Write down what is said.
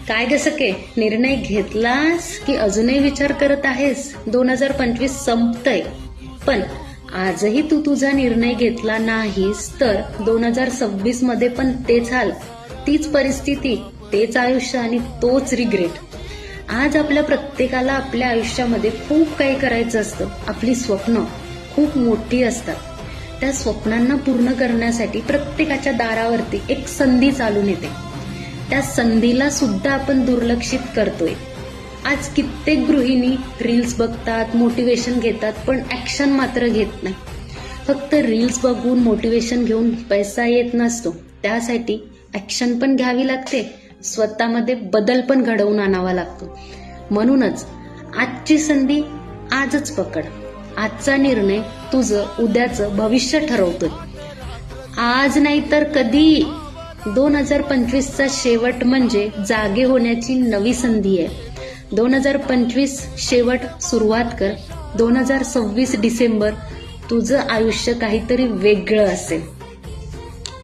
काय ग सखे, निर्णय घेतलास की अजूनही विचार करत आहेस? 2025 संपतय, पण आजही तू तुझा निर्णय घेतला नाहीस तर 2026 मध्ये पण तेच हाल, तीच परिस्थिती, तेच आयुष्य आणि तोच रिग्रेट. आज आपल्या प्रत्येकाला आपल्या आयुष्यामध्ये खूप काही करायचं असतं. आपली स्वप्न खूप मोठी असतात. त्या स्वप्नांना पूर्ण करण्यासाठी प्रत्येकाच्या दारावरती एक संधी चालून येते. त्या संधीला सुद्धा आपण दुर्लक्षित करतोय. आज कित्येक गृहिणी रील्स बघतात, मोटिवेशन घेतात, पण ऍक्शन मात्र घेत नाही. फक्त रील्स बघून मोटिवेशन घेऊन पैसा येत नसतो. त्यासाठी ऍक्शन पण घ्यावी लागते, स्वतःमध्ये बदल पण घडवून आणावा लागतो. म्हणूनच आजची संधी आजच पकड. आजचा निर्णय तुझं उद्याचं भविष्य ठरवतोय. आज नाही तर कधी. 2025चा शेवट म्हणजे जागे होण्याची नवी संधी आहे. 2025 शेवट सुरुवात कर. 2026 डिसेंबर तुझं आयुष्य काहीतरी वेगळं असेल.